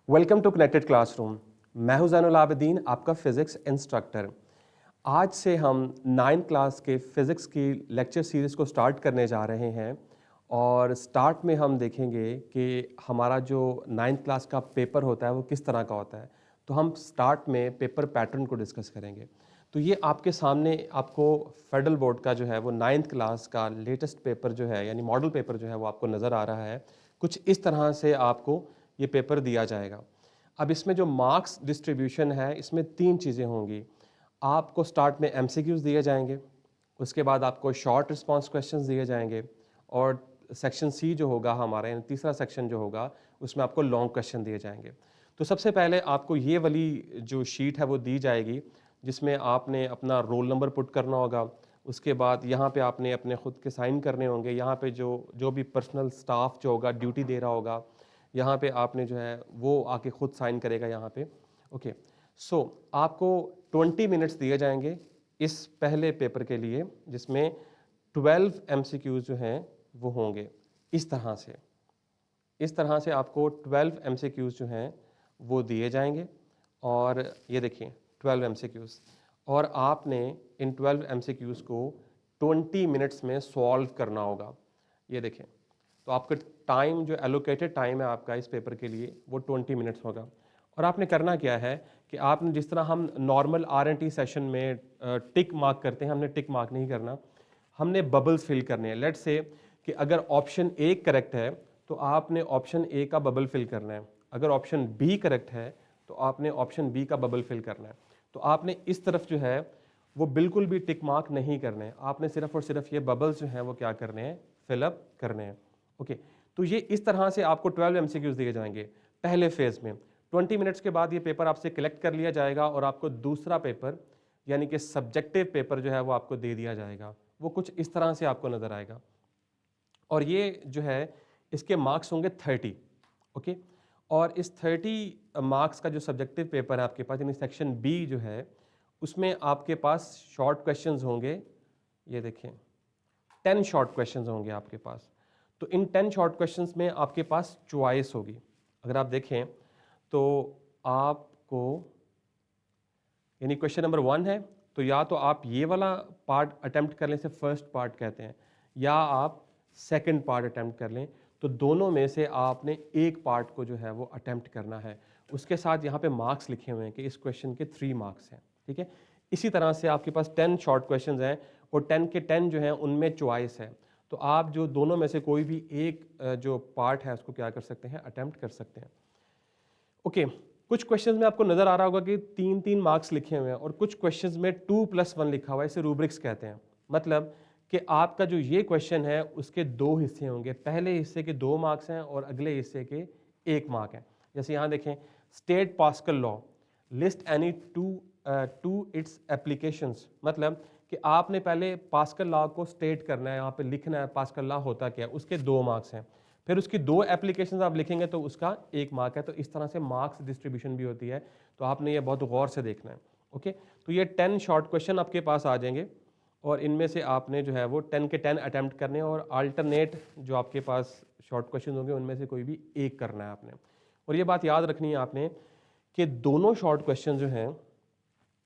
Welcome to connected classroom. मैं हूं ज़ैनुल आबिदीन, आपका फ़िज़िक्स इंस्ट्रक्टर। आज से हम 9th क्लास के फ़िज़िक्स की लेक्चर सीरीज़ को स्टार्ट करने जा रहे हैं और स्टार्ट में हम देखेंगे कि हमारा जो 9th क्लास का पेपर होता है वो किस तरह का होता है। तो हम स्टार्ट में पेपर पैटर्न को डिस्कस करेंगे। तो ये आपके सामने आपको फेडरल बोर्ड का जो है वो 9th क्लास का लेटेस्ट पेपर जो है यानी मॉडल पेपर जो है वो आपको नज़र आ रहा है। कुछ इस तरह से आपको ये पेपर दिया जाएगा। अब इसमें जो मार्क्स डिस्ट्रीब्यूशन है इसमें 3 चीज़ें होंगी। आपको स्टार्ट में एमसीक्यूज़ दिए जाएंगे, उसके बाद आपको शॉर्ट रिस्पांस क्वेश्चंस दिए जाएंगे और सेक्शन सी जो होगा हमारा यानी तीसरा सेक्शन जो होगा उसमें आपको लॉन्ग क्वेश्चन दिए जाएंगे। तो सबसे पहले आपको ये वाली जो शीट है वो दी जाएगी जिसमें आपने अपना रोल नंबर पुट करना होगा। उसके बाद यहाँ पे आपने अपने खुद के साइन करने होंगे। यहाँ पे जो जो भी पर्सनल स्टाफ जो होगा ड्यूटी दे रहा होगा यहाँ पे आपने जो है वो आके खुद साइन करेगा यहाँ पे। ओके, सो आपको 20 मिनट्स दिए जाएंगे इस पहले पेपर के लिए जिसमें 12 एमसीक्यूज जो हैं वो होंगे इस तरह से। इस तरह से आपको 12 एमसीक्यूज जो हैं वो दिए जाएंगे और ये देखिए 12 एमसीक्यूज और आपने इन 12 एमसीक्यूज को 20 मिनट्स में सॉल्व करना होगा। ये देखें, तो आपका टाइम जो एलोकेटेड टाइम है आपका इस पेपर के लिए वो 20 मिनट्स होगा। और आपने करना क्या है कि आपने जिस तरह हम नॉर्मल R&T सेशन में टिक मार्क करते हैं, हमने टिक मार्क नहीं करना, हमने बबल्स फिल करने हैं। लेट्स से कि अगर ऑप्शन ए करेक्ट है तो आपने ऑप्शन ए का बबल फिल करना है, अगर ऑप्शन बी करेक्ट है तो आपने ऑप्शन बी का बबल फिल करना है। तो आपने इस तरफ जो है वो बिल्कुल भी टिक मार्क नहीं करने हैं, आपने सिर्फ और सिर्फ ये बबल्स जो हैं वो क्या करने हैं, फिलअप करने हैं। ओके, तो ये इस तरह से आपको 12 एमसीक्यूज दिए जाएंगे पहले फेज में। 20 मिनट्स के बाद ये पेपर आपसे कलेक्ट कर लिया जाएगा और आपको दूसरा पेपर यानी कि सब्जेक्टिव पेपर जो है वो आपको दे दिया जाएगा। वो कुछ इस तरह से आपको नजर आएगा और ये जो है इसके मार्क्स होंगे 30। ओके, और इस 30 मार्क्स का जो सब्जेक्टिव पेपर है आपके पास यानी सेक्शन बी जो है उसमें आपके पास शॉर्ट क्वेश्चंस होंगे। ये देखें 10 शॉर्ट क्वेश्चंस होंगे आपके पास। तो इन 10 शॉर्ट क्वेश्चंस में आपके पास चॉइस होगी। अगर आप देखें तो आपको यानी क्वेश्चन नंबर 1 है तो या तो आप ये वाला पार्ट अटेम्प्ट कर लें, से फर्स्ट पार्ट कहते हैं, या आप सेकंड पार्ट अटेम्प्ट कर लें। तो दोनों में से आपने एक पार्ट को जो है वो अटेम्प्ट करना है। उसके साथ यहाँ पे मार्क्स लिखे हुए हैं कि इस क्वेश्चन के 3 मार्क्स हैं। ठीक है, इसी तरह से आपके पास 10 शॉर्ट क्वेश्चन हैं और 10 के 10 जो हैं उनमें चॉइस है। तो आप जो दोनों में से कोई भी एक जो पार्ट है उसको क्या कर सकते हैं, अटेम्प्ट कर सकते हैं। ओके, कुछ क्वेश्चंस में आपको नजर आ रहा होगा कि 3-3 मार्क्स लिखे हुए हैं और कुछ क्वेश्चंस में 2+1 लिखा हुआ है, इसे रूब्रिक्स कहते हैं। मतलब कि आपका जो ये क्वेश्चन है उसके 2 हिस्से होंगे, पहले हिस्से के 2 मार्क्स हैं और अगले हिस्से के 1 मार्क है। जैसे यहाँ देखें, state pascal law, list any two it's applications, मतलब कि आपने पहले पास्कल लॉ को स्टेट करना है, यहाँ पे लिखना है पास्कल लॉ होता क्या है, उसके 2 मार्क्स हैं। फिर उसकी 2 एप्लीकेशंस आप लिखेंगे तो उसका 1 मार्क है। तो इस तरह से मार्क्स डिस्ट्रीब्यूशन भी होती है, तो आपने ये बहुत गौर से देखना है। ओके, तो ये 10 शॉर्ट क्वेश्चन आपके पास आ जाएंगे और इनमें से आपने जो है वो 10 के 10 अटैम्प्ट करने हैं और अल्टरनेट जो आपके पास शॉर्ट क्वेश्चन होंगे उनमें से कोई भी एक करना है आपने। और ये बात याद रखनी है आपने कि दोनों शॉर्ट क्वेश्चन जो हैं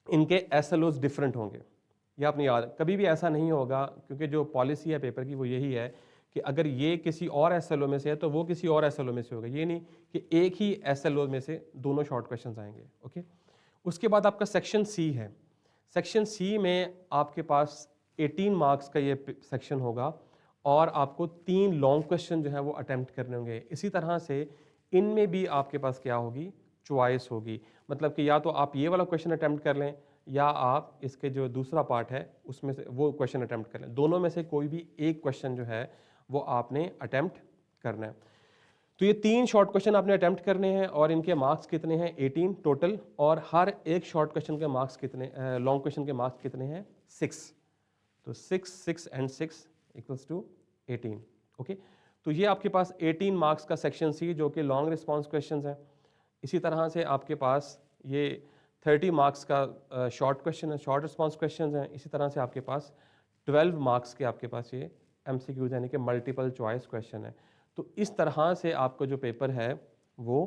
इनके एसएलओज डिफरेंट होंगे। ये आपने याद, कभी भी ऐसा नहीं होगा क्योंकि जो पॉलिसी है पेपर की वो यही है कि अगर ये किसी और एसएलओ में से है तो वो किसी और एसएलओ में से होगा। ये नहीं कि एक ही एसएलओ में से दोनों शॉर्ट क्वेश्चंस आएंगे। ओके, उसके बाद आपका सेक्शन सी है। सेक्शन सी में आपके पास 18 मार्क्स का ये सेक्शन होगा और आपको 3 लॉन्ग क्वेश्चन जो है वो अटेम्प्ट करने होंगे। इसी तरह से इनमें भी आपके पास क्या होगी, चॉइस होगी। मतलब कि या तो आप ये वाला क्वेश्चन अटेम्प्ट कर लें या आप इसके जो दूसरा पार्ट है उसमें से वो क्वेश्चन अटेम्प्ट कर लें। दोनों में से कोई भी एक क्वेश्चन जो है वो आपने अटेम्प्ट करना है। तो ये 3 शॉर्ट क्वेश्चन आपने अटेम्प्ट करने हैं और इनके मार्क्स कितने हैं, 18 टोटल। और हर एक शॉर्ट क्वेश्चन के मार्क्स कितने, लॉन्ग क्वेश्चन के मार्क्स कितने हैं, 6। तो 6, 6 एंड 6 इक्वल्स टू 18। ओके, तो ये आपके पास 18 मार्क्स का सेक्शन सी जो कि लॉन्ग रिस्पॉन्स क्वेश्चन है। इसी तरह से आपके पास ये 30 मार्क्स का शॉर्ट क्वेश्चन है, शॉर्ट रिस्पॉन्स क्वेश्चन हैं। इसी तरह से आपके पास 12 मार्क्स के आपके पास ये MCQs यानी कि मल्टीपल चॉइस क्वेश्चन है। तो इस तरह से आपको जो पेपर है वो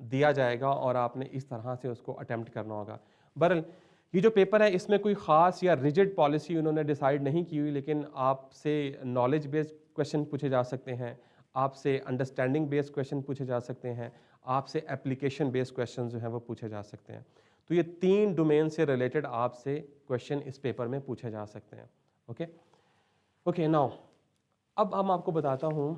दिया जाएगा और आपने इस तरह से उसको अटेम्प्ट करना होगा। बहरहाल ये जो पेपर है इसमें कोई ख़ास या रिजिड पॉलिसी उन्होंने डिसाइड नहीं की हुई, लेकिन आपसे नॉलेज बेस्ड क्वेश्चन पूछे जा सकते हैं, आपसे अंडरस्टैंडिंग बेस्ड क्वेश्चन पूछे जा सकते हैं, आपसे एप्लीकेशन बेस्ड क्वेश्चन जो हैं वो पूछे जा सकते हैं। तो ये 3 डोमेन से रिलेटेड आपसे क्वेश्चन इस पेपर में पूछे जा सकते हैं। ओके ओके नाउ अब हम आपको बताता हूँ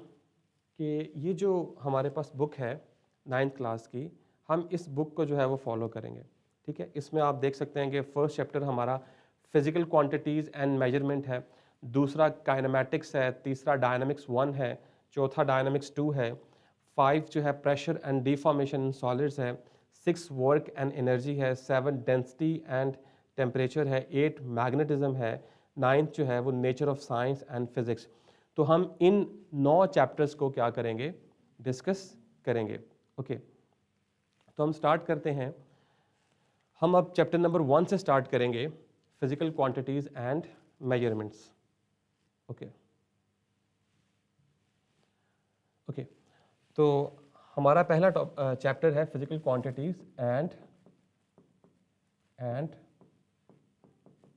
कि ये जो हमारे पास बुक है 9th क्लास की, हम इस बुक को जो है वो फॉलो करेंगे। ठीक है, इसमें आप देख सकते हैं कि फर्स्ट चैप्टर हमारा फिजिकल क्वांटिटीज़ एंड मेजरमेंट है, दूसरा काइनेमेटिक्स है, तीसरा डायनामिक्स 1 है, चौथा डायनामिक्स 2 है, 5 जो है pressure and deformation in solids है, 6 वर्क एंड एनर्जी है, 7 डेंसिटी एंड टेम्परेचर है, 8 मैग्नेटिज्म है, 9th जो है वो nature of science and physics. तो हम इन 9 चैप्टर्स को क्या करेंगे, डिस्कस करेंगे। ओके तो हम स्टार्ट करते हैं। हम अब चैप्टर नंबर 1 से स्टार्ट करेंगे, physical quantities and measurements. Okay okay तो हमारा पहला चैप्टर है physical quantities and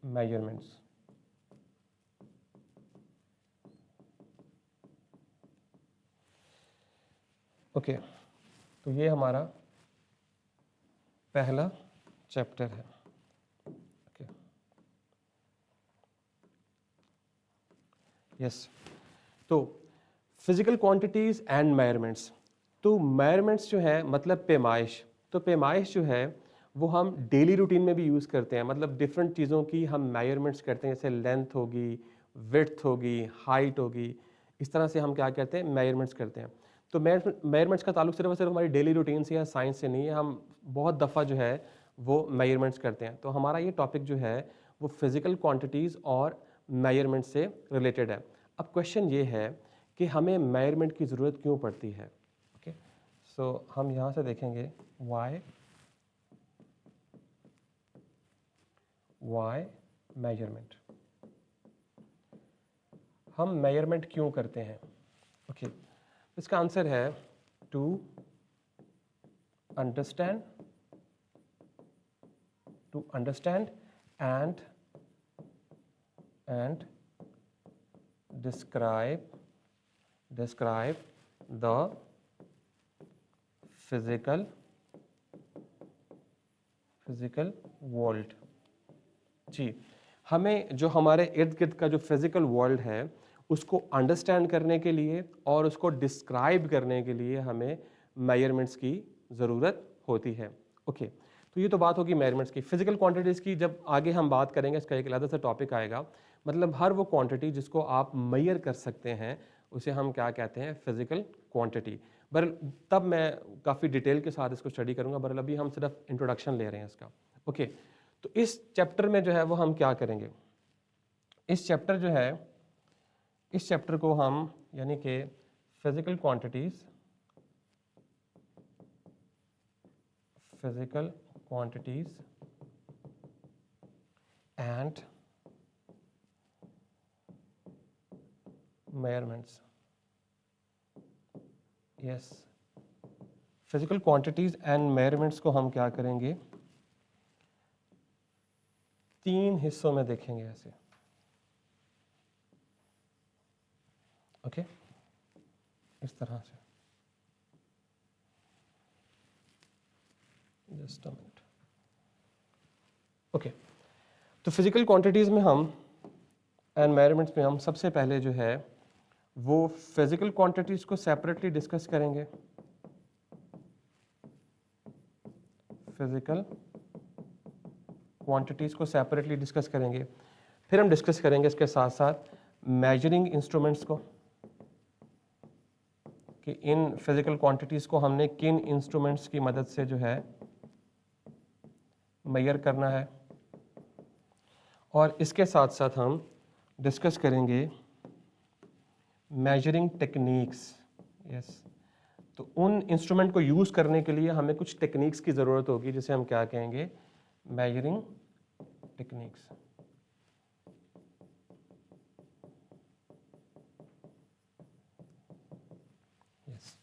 measurements. Okay तो ये हमारा पहला चैप्टर है। ओके यस तो फिजिकल क्वांटिटीज एंड मेजरमेंट्स। तो मेजरमेंट्स जो है मतलब पैमाइश। तो पैमाइश जो है वो हम डेली रूटीन में भी यूज़ करते हैं, मतलब डिफरेंट चीज़ों की हम मेजरमेंट्स करते हैं, जैसे लेंथ होगी, विड्थ होगी, हाइट होगी, इस तरह से हम क्या करते हैं, मेजरमेंट्स करते हैं। तो मेजरमेंट्स का ताल्लुक सिर्फ और सिर्फ हमारी डेली रूटीन से या साइंस से नहीं है, हम बहुत दफ़ा जो है वो मेजरमेंट्स करते हैं। तो हमारा ये टॉपिक जो है वो फिज़िकल क्वांटिटीज़ और मेजरमेंट से रिलेटेड है। अब क्वेश्चन ये है कि हमें मेजरमेंट की ज़रूरत क्यों पड़ती है। ओके सो हम यहाँ से देखेंगे वाई मेजरमेंट। हम मेजरमेंट क्यों करते हैं। ओके इसका आंसर है to understand and describe the physical world। जी हमें जो हमारे इर्द गिर्द का जो फिजिकल वर्ल्ड है उसको अंडरस्टैंड करने के लिए और उसको डिस्क्राइब करने के लिए हमें मेजरमेंट्स की ज़रूरत होती है। ओके तो ये तो बात होगी मेजरमेंट्स की। फिजिकल क्वांटिटीज़ की जब आगे हम बात करेंगे इसका एक अलग सा टॉपिक आएगा, मतलब हर वो क्वांटिटी जिसको आप मेजर कर सकते हैं उसे हम क्या कहते हैं, फिजिकल क्वांटिटी। बर तब मैं काफ़ी डिटेल के साथ इसको स्टडी करूँगा, बर अभी हम सिर्फ इंट्रोडक्शन ले रहे हैं इसका। ओके तो इस चैप्टर में जो है वो हम क्या करेंगे, इस चैप्टर को हम यानी कि physical quantities and measurements. Yes physical quantities and measurements को हम क्या करेंगे, 3 हिस्सों में देखेंगे ऐसे। ओके इस तरह से, जस्ट अ मिनट। ओके तो फिजिकल क्वांटिटीज में हम एंड मेजरमेंट्स में हम सबसे पहले जो है वो फिजिकल क्वांटिटीज को सेपरेटली डिस्कस करेंगे, फिजिकल क्वांटिटीज को सेपरेटली डिस्कस करेंगे। फिर हम डिस्कस करेंगे इसके साथ साथ मेजरिंग इंस्ट्रूमेंट्स को, कि इन फिजिकल क्वांटिटीज को हमने किन इंस्ट्रूमेंट्स की मदद से जो है मेजर करना है। और इसके साथ साथ हम डिस्कस करेंगे मेजरिंग टेक्निक्स। यस तो उन इंस्ट्रूमेंट को यूज़ करने के लिए हमें कुछ टेक्निक्स की ज़रूरत होगी, जिसे हम क्या कहेंगे, मेजरिंग टेक्निक्स। यस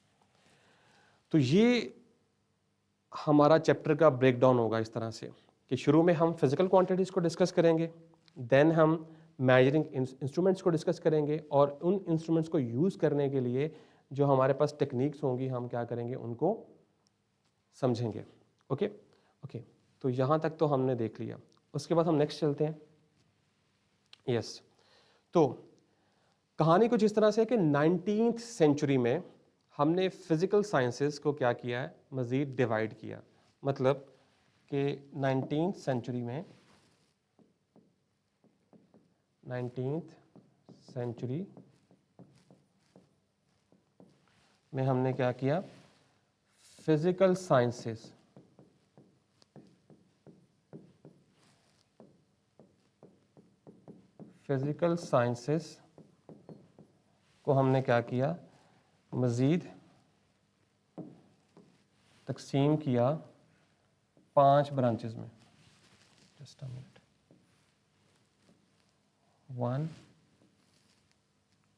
तो ये हमारा चैप्टर का ब्रेकडाउन होगा इस तरह से कि शुरू में हम फिजिकल क्वांटिटीज़ को डिस्कस करेंगे, देन हम मेजरिंग इंस्ट्रूमेंट्स को डिस्कस करेंगे और उन इंस्ट्रूमेंट्स को यूज़ करने के लिए जो हमारे पास टेक्निक्स होंगी हम क्या करेंगे उनको समझेंगे। ओके ओके, तो यहाँ तक तो हमने देख लिया। उसके बाद हम नेक्स्ट चलते हैं। यस, तो कहानी कुछ इस तरह से है कि 19th सेंचुरी में हमने फिजिकल साइंसेस को क्या किया है, मज़ीद डिवाइड किया। मतलब कि 19th सेंचुरी में 19th सेंचुरी में हमने क्या किया, फिजिकल साइंसेस को हमने क्या किया, मज़ीद तकसीम किया 5 ब्रांचेस में। Just a minute, 1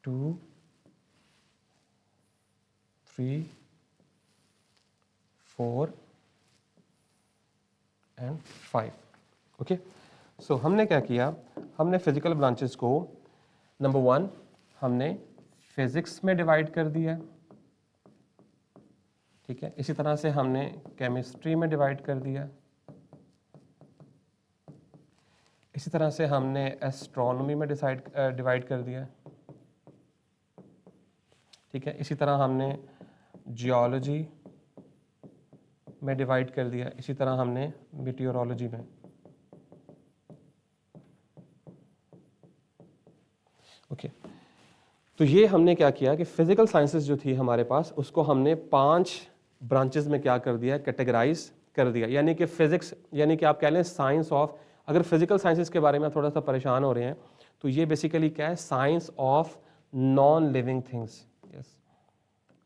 2 3 4 and 5। Okay, so हमने क्या किया, हमने फिजिकल ब्रांचेस को नंबर 1 हमने फिजिक्स में डिवाइड कर दिया, ठीक है। इसी तरह से हमने केमिस्ट्री में डिवाइड कर दिया, इसी तरह से हमने एस्ट्रोनॉमी में डिवाइड कर दिया, ठीक है। इसी तरह हमने जियोलॉजी में डिवाइड कर दिया, इसी तरह हमने मीटियोरोलॉजी में। ओके, तो ये हमने क्या किया कि फिजिकल साइंसेस जो थी हमारे पास उसको हमने 5 ब्रांचेस में क्या कर दिया, कैटेगराइज कर दिया। यानी कि फिजिक्स, यानी कि आप कह लें साइंस ऑफ, अगर फिजिकल साइंसेस के बारे में आप थोड़ा सा परेशान हो रहे हैं तो ये बेसिकली क्या है, science of non living things. Yes,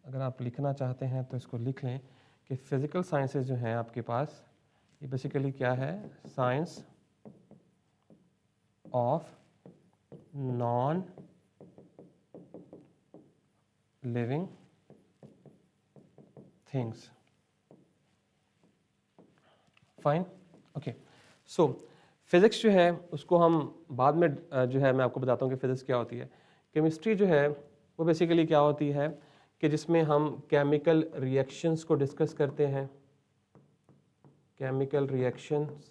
अगर आप लिखना चाहते हैं तो इसको लिख लें कि फिजिकल साइंसेस जो हैं आपके पास, ये बेसिकली क्या है, science of non living things. Fine, okay. So physics जो है उसको हम बाद में जो है मैं आपको बताता हूँ कि फिज़िक्स क्या होती है। केमिस्ट्री जो है वो बेसिकली क्या होती है कि जिसमें हम केमिकल रिएक्शंस को डिस्कस करते हैं, केमिकल रिएक्शंस,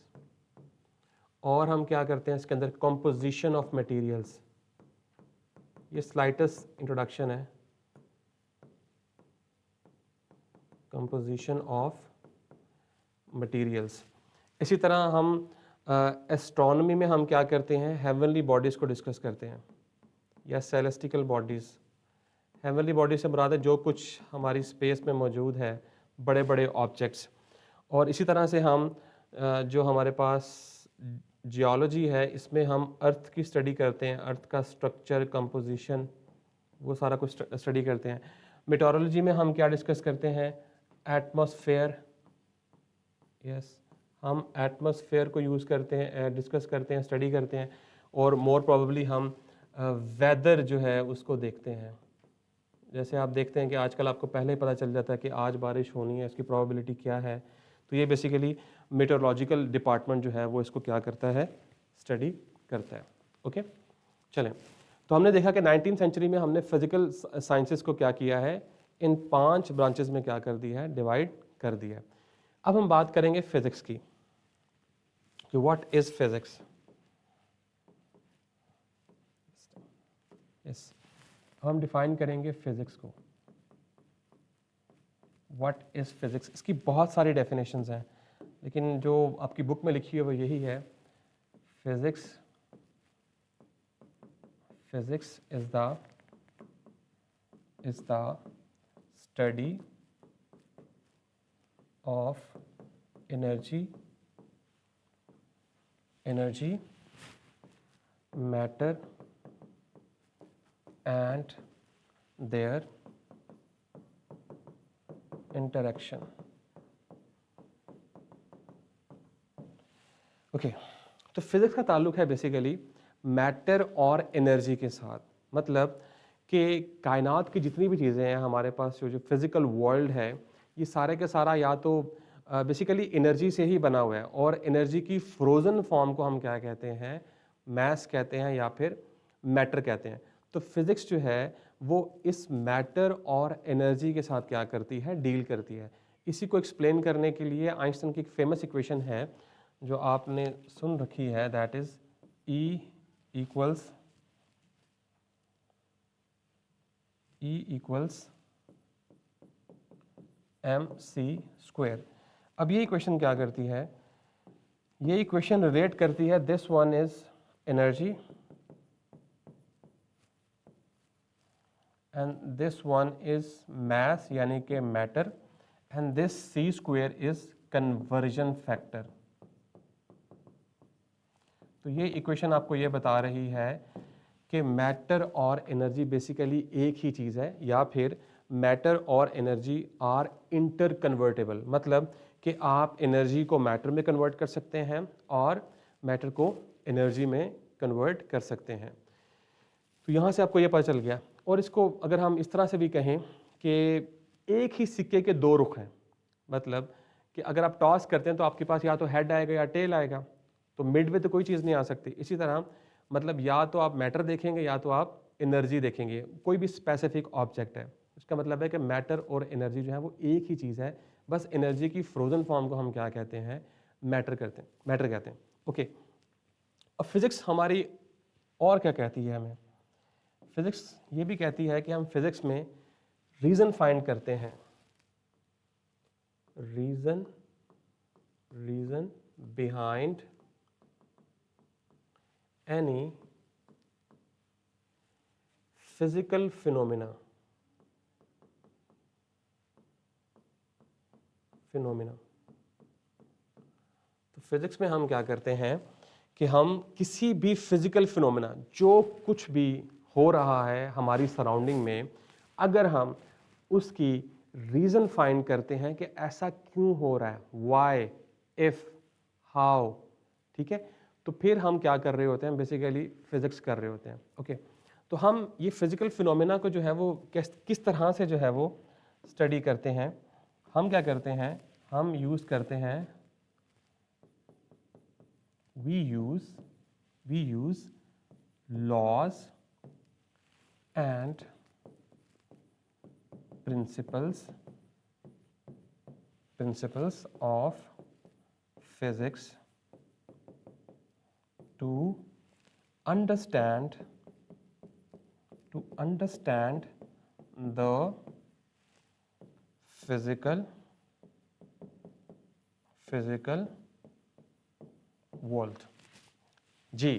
और हम क्या करते हैं इसके अंदर कंपोजिशन ऑफ मटेरियल्स। ये स्लाइटेस्ट इंट्रोडक्शन है, कंपोजिशन ऑफ मटेरियल्स। इसी तरह हम एस्ट्रोनॉमी में हम क्या करते हैं, हेवनली बॉडीज़ को डिस्कस करते हैं या सेलेस्टिकल बॉडीज़। हेवनली बॉडी से मुराद है जो कुछ हमारी स्पेस में मौजूद है, बड़े बड़े ऑब्जेक्ट्स। और इसी तरह से हम जो हमारे पास जियोलॉजी है इसमें हम अर्थ की स्टडी करते हैं, अर्थ का स्ट्रक्चर, कंपोजिशन, वो सारा कुछ स्टडी करते हैं। मेटोरोलॉजी में हम क्या डिस्कस करते हैं, एटमॉस्फेयर। यस, हम एटमॉस्फेयर को यूज़ करते हैं, डिस्कस करते हैं, स्टडी करते हैं। और मोर प्रोबेबली हम वेदर जो है उसको देखते हैं। जैसे आप देखते हैं कि आजकल आपको पहले ही पता चल जाता है कि आज बारिश होनी है, इसकी प्रोबेबिलिटी क्या है। तो ये बेसिकली मेटोरोलॉजिकल डिपार्टमेंट जो है वो इसको क्या करता है, स्टडी करता है। ओके, चलें। तो हमने देखा कि 19th सेंचुरी में हमने फिजिकल साइंसेस को क्या किया है, इन 5 ब्रांचेस में क्या कर दिया है, डिवाइड कर दिया है। अब हम बात करेंगे फिजिक्स की कि व्हाट इज फिजिक्स। यस, हम डिफाइन करेंगे फिजिक्स को। व्हाट इज फिजिक्स, इसकी बहुत सारी डेफिनेशंस हैं, लेकिन जो आपकी बुक में लिखी है वो यही है, physics is the study of energy, matter and their interaction. Okay, तो फिजिक्स का ताल्लुक है बेसिकली मैटर और एनर्जी के साथ। मतलब कि कायनात की जितनी भी चीज़ें हैं हमारे पास, जो फिज़िकल वर्ल्ड है, ये सारे के सारा या तो बेसिकली एनर्जी से ही बना हुआ है, और एनर्जी की फ्रोज़न फॉर्म को हम क्या कहते हैं, मैस कहते हैं या फिर मैटर कहते हैं। तो फिज़िक्स जो है वो इस मैटर और एनर्जी के साथ क्या करती है, डील करती है। इसी को एक्सप्लेन करने के लिए आइंस्टाइन की एक फेमस इक्वेशन है जो आपने सुन रखी है, that is E equals mc²। अब ये इक्वेशन क्या करती है, ये इक्वेशन रिलेट करती है this one is energy and this one is mass यानी कि matter, and this c² is conversion factor. तो ये इक्वेशन आपको ये बता रही है कि मैटर और एनर्जी बेसिकली एक ही चीज़ है, या फिर मैटर और एनर्जी आर इंटर कन्वर्टेबल, मतलब कि आप एनर्जी को मैटर में कन्वर्ट कर सकते हैं और मैटर को एनर्जी में कन्वर्ट कर सकते हैं। तो यहाँ से आपको ये पता चल गया। और इसको अगर हम इस तरह से भी कहें कि एक ही सिक्के के दो रुख हैं, मतलब कि अगर आप टॉस करते हैं तो आपके पास या तो हेड आएगा या टेल आएगा, तो मिड में तो कोई चीज़ नहीं आ सकती। इसी तरह मतलब या तो आप मैटर देखेंगे या तो आप एनर्जी देखेंगे, कोई भी स्पेसिफिक ऑब्जेक्ट है। इसका मतलब है कि मैटर और एनर्जी जो है वो एक ही चीज़ है, बस एनर्जी की फ्रोजन फॉर्म को हम क्या कहते हैं, मैटर कहते हैं। ओके, अब फिजिक्स हमारी और क्या कहती है हमें, फिजिक्स ये भी कहती है कि हम फिजिक्स में रीज़न फाइंड करते हैं, reason behind any physical phenomena तो फिजिक्स में हम क्या करते हैं कि हम किसी भी फिजिकल फिनोमेना, जो कुछ भी हो रहा है हमारी सराउंडिंग में, अगर हम उसकी रीज़न फाइंड करते हैं कि ऐसा क्यों हो रहा है, वाई, इफ, हाउ, ठीक है, तो फिर हम क्या कर रहे होते हैं, बेसिकली फिजिक्स कर रहे होते हैं। ओके, तो हम ये फिजिकल फिनोमेना को जो है वो किस तरह से जो है वो स्टडी करते हैं, हम क्या करते हैं, हम यूज़ करते हैं, we use laws and principles of physics to understand the physical world. जी,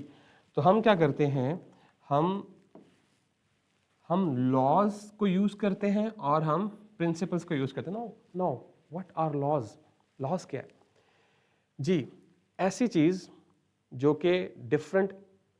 तो हम क्या करते हैं, हम लॉज को यूज करते हैं और हम प्रिंसिपल्स को यूज करते हैं। Know what are laws, laws क्या है जी, ऐसी चीज जो कि डिफरेंट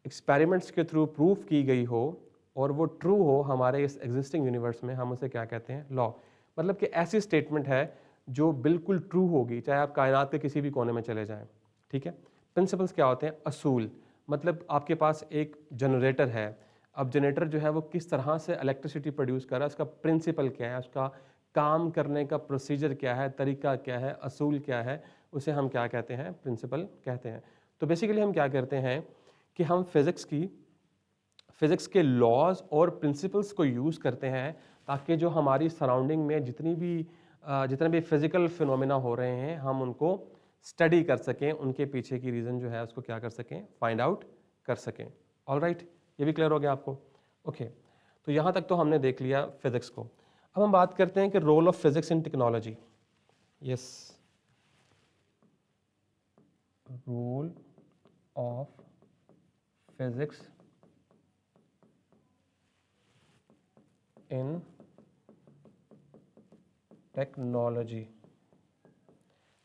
एक्सपेरिमेंट्स के थ्रू प्रूफ की गई हो और वो ट्रू हो हमारे इस एग्जिस्टिंग यूनिवर्स में, हम उसे क्या कहते हैं, लॉ। मतलब कि ऐसी स्टेटमेंट है जो बिल्कुल ट्रू होगी चाहे आप कायनात के किसी भी कोने में चले जाएं, ठीक है। प्रिंसिपल्स क्या होते हैं, असूल, मतलब आपके पास एक जनरेटर है, अब जनरेटर जो है वो किस तरह से इलेक्ट्रिसिटी प्रोड्यूस कर रहा है, उसका प्रिंसिपल क्या है, उसका काम करने का प्रोसीजर क्या है, तरीका क्या है, असूल क्या है, उसे हम क्या कहते हैं, प्रिंसिपल कहते हैं। तो बेसिकली हम क्या करते हैं कि हम फिज़िक्स के लॉज और प्रिंसिपल्स को यूज़ करते हैं ताकि जो हमारी सराउंडिंग में जितने भी फिज़िकल फिनोमेना हो रहे हैं हम उनको स्टडी कर सकें, उनके पीछे की रीज़न जो है उसको क्या कर सकें, फाइंड आउट कर सकें। ऑल राइट, ये भी क्लियर हो गया आपको। ओके, तो यहाँ तक तो हमने देख लिया फिज़िक्स को। अब हम बात करते हैं कि role of physics in technology. Yes, role of physics in technology.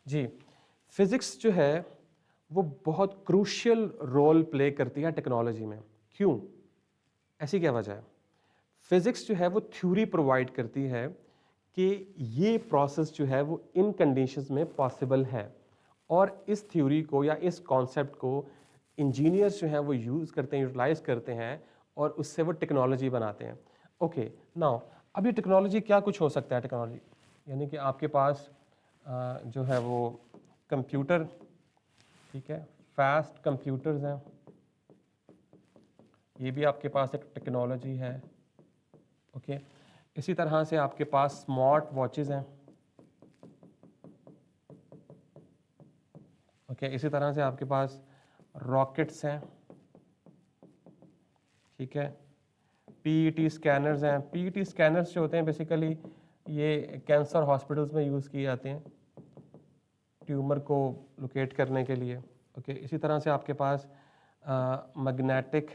जी, फिज़िक्स जो है वो बहुत क्रूशियल रोल प्ले करती है टेक्नोलॉजी में। क्यों, ऐसी क्या वजह है? फिज़िक्स जो है वो थ्योरी प्रोवाइड करती है कि ये प्रोसेस जो है वो इन कंडीशंस में पॉसिबल है, और इस थ्योरी को या इस कॉन्सेप्ट को इंजीनियर्स जो हैं वो यूज़ करते हैं, यूटिलाइज करते हैं, और उससे वो टेक्नोलॉजी बनाते हैं। ओके, नाउ अब ये टेक्नोलॉजी क्या कुछ हो सकता है, टेक्नोलॉजी यानी कि आपके पास जो है वो कंप्यूटर, ठीक है, फास्ट कंप्यूटर्स हैं, ये भी आपके पास एक टेक्नोलॉजी है। ओके, इसी तरह से आपके पास स्मार्ट वॉचेस हैं। ओके, इसी तरह से आपके पास रॉकेट्स हैं, ठीक है, पीईटी स्कैनर्स हैं। पीईटी स्कैनर्स जो होते हैं बेसिकली ये कैंसर हॉस्पिटल्स में यूज़ किए जाते हैं ट्यूमर को लोकेट करने के लिए। ओके, इसी तरह से आपके पास मैग्नेटिक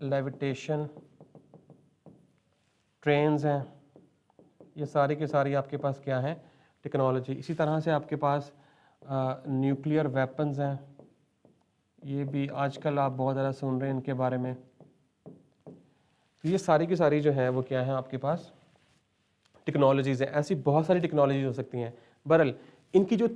लेविटेशन ट्रेन्स हैं। ये सारी की सारी आपके पास क्या है, टेक्नोलॉजी। इसी तरह से आपके पास न्यूक्लियर वेपन्स हैं, ये भी आजकल आप बहुत ज़्यादा सुन रहे हैं इनके बारे में। तो ये सारी की सारी जो है वो क्या है आपके पास टेक्नोलॉजीज़ हैं। ऐसी बहुत सारी टेक्नोलॉजीज हो सकती हैं। बहरहाल इनकी जो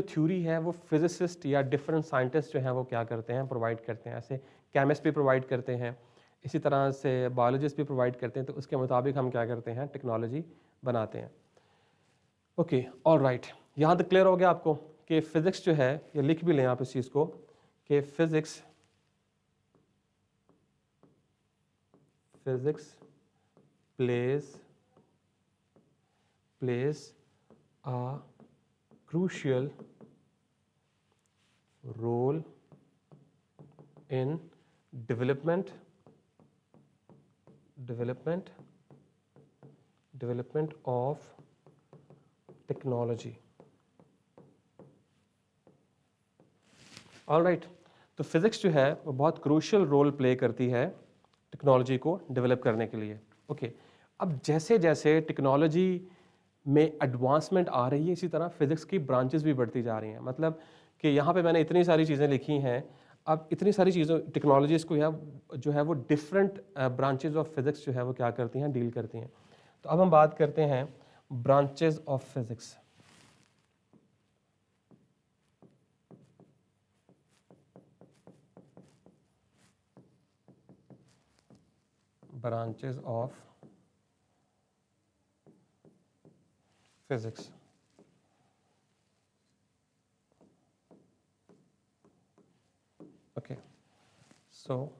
थ्योरी है वो फिजिसिस्ट या डिफरेंट साइंटिस्ट जो हैं वो क्या करते हैं, प्रोवाइड करते हैं। ऐसे केमिस्ट भी प्रोवाइड करते हैं, इसी तरह से बायोलॉजिस्ट भी प्रोवाइड करते हैं। तो उसके मुताबिक हम क्या करते हैं, टेक्नोलॉजी बनाते हैं। ओके, ऑल राइट, यहाँ तक क्लियर हो गया आपको कि फ़िज़िक्स जो है, ये लिख भी लें आप इस चीज़ को कि physics plays a crucial role in development of technology. All right, तो फिज़िक्स जो है वो बहुत क्रूशियल रोल प्ले करती है टेक्नोलॉजी को डेवलप करने के लिए। ओके, अब जैसे जैसे टेक्नोलॉजी में एडवांसमेंट आ रही है, इसी तरह फिज़िक्स की ब्रांचेस भी बढ़ती जा रही हैं। मतलब कि यहाँ पे मैंने इतनी सारी चीज़ें लिखी हैं, अब इतनी सारी चीज़ों टेक्नोलॉजीज़ को जो है वो डिफरेंट ब्रांचेस ऑफ फिज़िक्स जो है वो क्या करती हैं, डील करती हैं। तो अब हम बात करते हैं branches of physics. Branches of physics. Okay, so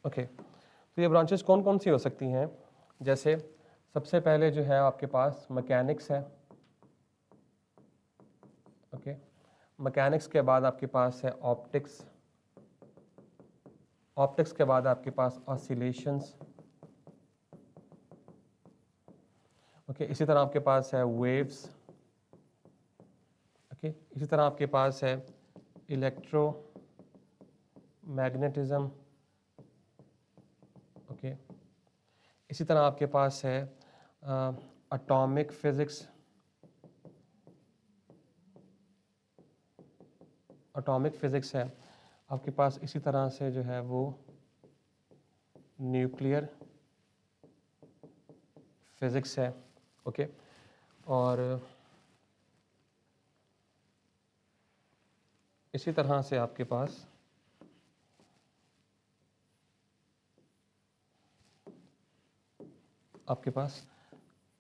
okay, तो ये ब्रांचेस कौन कौन सी हो सकती हैं? जैसे सबसे पहले जो है आपके पास मैकेनिक्स है। ओके, मैकेनिक्स के बाद आपके पास है ऑप्टिक्स। ऑप्टिक्स के बाद आपके पास ऑसिलेशंस। ओके, इसी तरह आपके पास है वेव्स। ओके, इसी तरह आपके पास है इलेक्ट्रोमैग्नेटिज्म। ओके, इसी तरह आपके पास है एटॉमिक फिज़िक्स। एटॉमिक फिज़िक्स है आपके पास। इसी तरह से जो है वो न्यूक्लियर फिज़िक्स है। ओके, और इसी तरह से आपके पास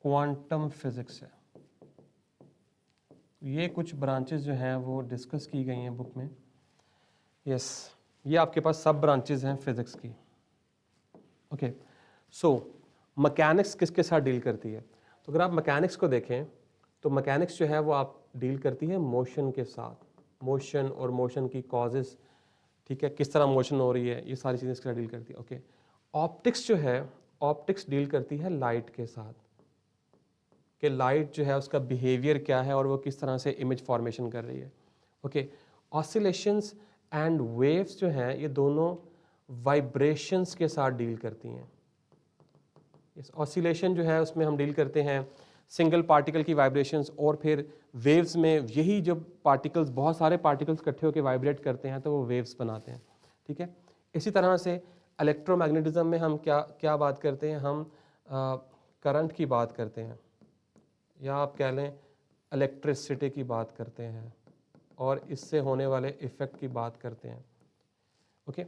क्वांटम फिज़िक्स है। ये कुछ ब्रांचेस जो हैं वो डिस्कस की गई हैं बुक में। यस, ये आपके पास सब ब्रांचेस हैं फिज़िक्स की। ओके, सो मैकेनिक्स किसके साथ डील करती है? तो अगर आप मैकेनिक्स को देखें तो मैकेनिक्स जो है वो आप डील करती है मोशन के साथ, मोशन और मोशन की कॉजेस, ठीक है, किस तरह मोशन हो रही है, ये सारी चीज़ें इसके साथ डील करती है। ओके, ऑप्टिक्स जो है, ऑप्टिक्स डील करती है लाइट के साथ, कि लाइट जो है उसका बिहेवियर क्या है और वो किस तरह से इमेज फॉर्मेशन कर रही है। ओके, ऑसिलेशंस एंड वेव्स जो हैं ये दोनों वाइब्रेशंस के साथ डील करती हैं। इस ऑसिलेशन जो है उसमें हम डील करते हैं सिंगल पार्टिकल की वाइब्रेशंस, और फिर वेव्स में यही जब पार्टिकल्स, बहुत सारे पार्टिकल्स इकट्ठे होकर वाइब्रेट करते हैं तो वो वेव्स बनाते हैं। ठीक है, इसी तरह से इलेक्ट्रोमैग्नेटिज्म में हम क्या क्या बात करते हैं, हम करंट की बात करते हैं, या आप कह लें इलेक्ट्रिसिटी की बात करते हैं, और इससे होने वाले इफ़ेक्ट की बात करते हैं। ओके,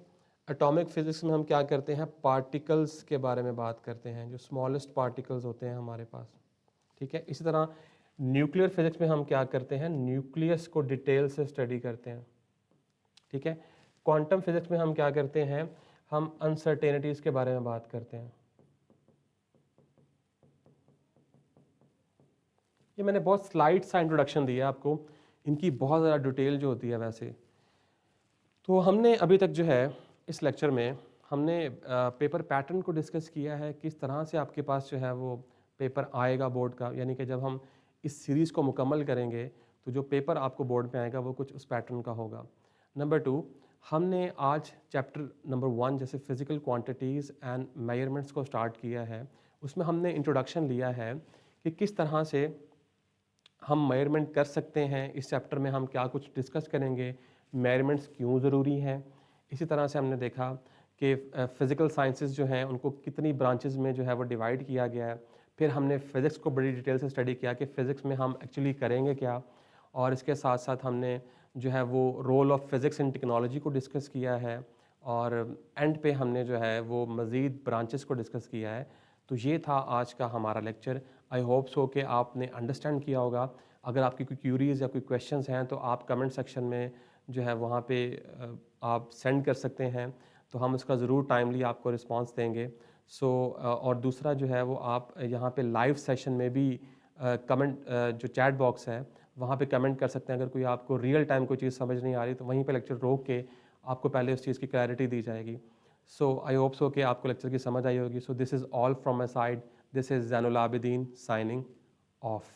एटॉमिक फिजिक्स में हम क्या करते हैं, पार्टिकल्स के बारे में बात करते हैं, जो स्मॉलेस्ट पार्टिकल्स होते हैं हमारे पास। ठीक है, इसी तरह न्यूक्लियर फिजिक्स में हम क्या करते हैं, न्यूक्लियस को डिटेल से स्टडी करते हैं। ठीक है, क्वांटम फिजिक्स में हम क्या करते हैं, हम अनसर्टेनिटीज़ के बारे में बात करते हैं। ये मैंने बहुत स्लाइड सा इंट्रोडक्शन दिया आपको, इनकी बहुत ज़्यादा डिटेल जो होती है वैसे। तो हमने अभी तक जो है इस लेक्चर में हमने पेपर पैटर्न को डिस्कस किया है, किस तरह से आपके पास जो है वो पेपर आएगा बोर्ड का, यानी कि जब हम इस सीरीज़ को मुकम्मल करेंगे तो जो पेपर आपको बोर्ड पे आएगा वो कुछ उस पैटर्न का होगा। नंबर 2, हमने आज चैप्टर नंबर 1 जैसे फिज़िकल क्वांटिटीज़ एंड मेजरमेंट्स को स्टार्ट किया है। उसमें हमने इंट्रोडक्शन लिया है कि किस तरह से हम मेजरमेंट कर सकते हैं। इस चैप्टर में हम क्या कुछ डिस्कस करेंगे, मेजरमेंट्स क्यों ज़रूरी हैं। इसी तरह से हमने देखा कि फ़िज़िकल साइंसेस जो हैं उनको कितनी ब्रांचेस में जो है वो डिवाइड किया गया है। फिर हमने फ़िज़िक्स को बड़ी डिटेल से स्टडी किया कि फ़िज़िक्स में हम एक्चुअली करेंगे क्या, और इसके साथ साथ हमने जो है वो role of physics in technology को डिस्कस किया है, और एंड पे हमने जो है वो मज़ीद ब्रांचेस को डिस्कस किया है। तो ये था आज का हमारा लेक्चर। आई होप सो कि आपने अंडरस्टैंड किया होगा। अगर आपकी कोई क्यूरीज़ या कोई क्वेश्चंस हैं तो आप कमेंट सेक्शन में जो है वहाँ पे आप सेंड कर सकते हैं, तो हम उसका ज़रूर टाइमली आपको रिस्पांस देंगे। और दूसरा जो है वो आप यहाँ पे लाइव सेशन में भी कमेंट जो चैट बॉक्स है वहाँ पे कमेंट कर सकते हैं। अगर कोई आपको रियल टाइम कोई चीज़ समझ नहीं आ रही तो वहीं पे लेक्चर रोक के आपको पहले उस चीज़ की क्लैरिटी दी जाएगी। सो आई होप सो कि आपको लेक्चर की समझ आई होगी। So this is all from my side. This is Zainul Abidin signing off.